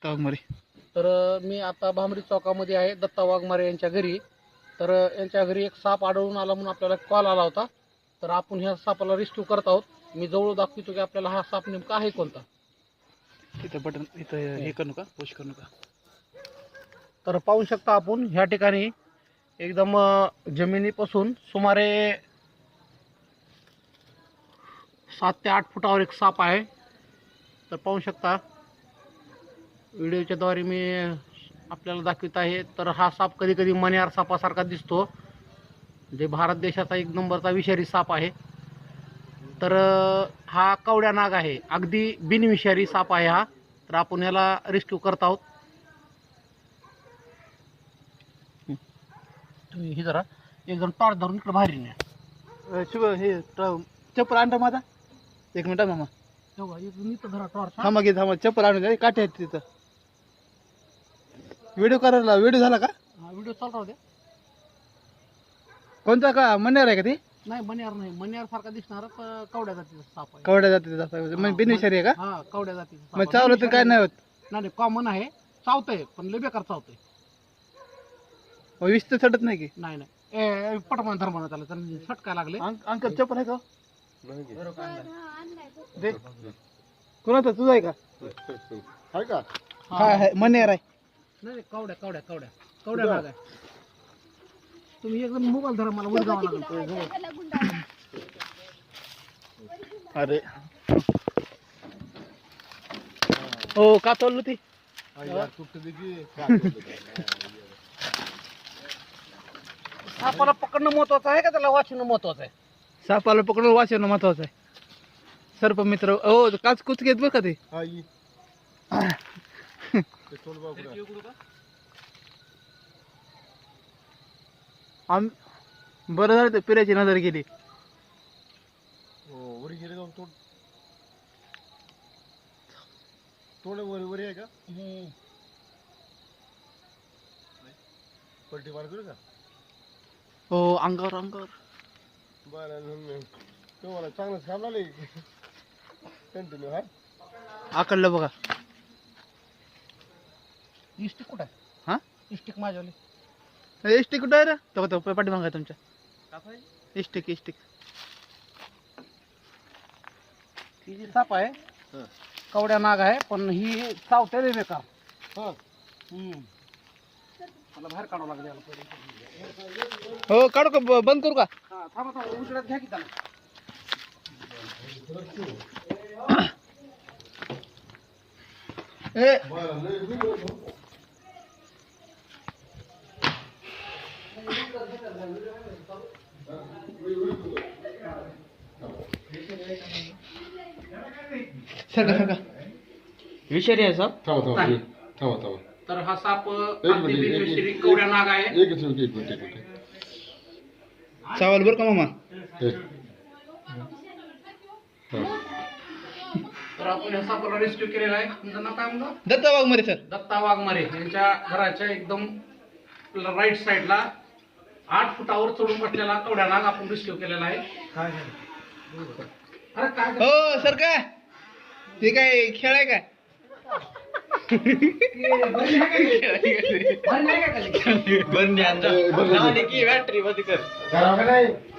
दत्ता वाघमारे. तर मी आता भांबरी चौकामध्ये आहे दत्ता वाघमारे यांच्या घरी. तर यांच्या घरी एक साप आढळून आला म्हणून आपल्याला कॉल आला होता. तर आपण ह्या सापाला रेस्क्यू करत आहोत. मी जवळ दाखवतो की आपल्याला हा साप नेमका आहे कोणता. इथं बटन इथं हे करू नका, पुश करू नका. तर पाहू शकता आपण ह्या ठिकाणी एकदम जमिनीपासून सुमारे 7 ते 8 फुटावर एक साप आहे. तर पाहू शकता व्हिडिओच्या द्वारे मी आपल्याला दाखवित आहे. तर हा साप कधी कधी मण्यार सापासारखा दिसतो, जे भारत देशाचा एक नंबरचा विषारी साप आहे. तर हा कवड्या नाग आहे, अगदी बिनविषारी साप आहे हा. तर आपण याला रेस्क्यू करत आहोत. तुम्ही हे जरा एक जण टॉर्च धरून इकडे बाहेर न्या. शुभ हे चप्पल आणता माझा. एक मिनिट मामा, तेव्हा एक जण इथं धरा टॉर्च. थांबा घे, थांबा. चप्पल आणून द्या, काटे आहेत तिथं. व्हिडिओ करायला व्हिडिओ झाला का? व्हिडिओ चालू राहू द्या. कोणता का मन्यार आहे का ते? नाही मण्यार नाही, मण्यार सारखा दिसणार कवड्या जातीचा साप आहे. कवड्या जाते म्हणजे बिनविषारी आहे का? हा कवड्या जातीचा साप मग आहे. चावलं तर काय नाही होत? नाही कॉमन आहे, चावतंय पण लय बेकार चावतंय. मग विष तर चढत नाही की? नाही नाही पटमान धर्मान त्याला सटकाय लागले. अंकल चप्पल आहे का? दे. कोणाचा तुझा आहे का? आहे का? हा आहे, मन्यार आहे. नाही नाही, कवड्या कवड्या कवड्या कवड्या नाग आहे. तुम्ही एकदम मोबाईल धरा, मला वर जावं लागेल. अरे हो, का चाललो ती? सापाला पकडणं महत्वाचं आहे का त्याला वाचवणं महत्वाचं आहे? सापाला पकडून वाचवणं महत्वाचं आहे. सर्प मित्र हो, काच कुच घेत बरं का ते. बरं झालं ते पिऱ्याची नजर गेली. वरी गेले जाऊन तोंड वरी आहे का? पलटी मार करू का? हो, अंगावर अंगावर. बरं, तुम्हाला चांगलंच काम आले. कंटिन्यू हा. आकडलं बघा. इस्टिक कुठं आहे? हा, इस्टिक माझ्यावाली. इष्टिक कुठं आहे रे? तो पाठीमागा तुमच्या इष्टिक इष्टिक. ही जी साप आहे कवड्या नाग आहे, पण ही चावते रे बेकार. मला बाहेर काढावं लागेल याला पहिले. हो, काढू का? बंद करू का? हा थांबा थांबा, उजेडात घ्या की त्याला. ए, सरका सरका. विषारी आहे साप. थांबा. तर हा साप मिनिट, अगदी एक मिनिट. बिनविषारी कवड्या नाग आहे. एक मिनिट. चावल बरं का मामा? तर आपण या सापाला रेस्क्यू केलेला आहे. तुमचं नाव काय म्हणलं? दत्ता वाघमारे सर. दत्ता वाघमारे यांच्या घराच्या एकदम राईट साईडला 8 फुटावर चढून बसलेला कवड्या नाग आपण रेस्क्यू केलेला आहे. अरे काय हो सर, काय ते काय खेळ आहे काय? बरं नाही का खाली? बंद बॅटरी बंद कर. नाही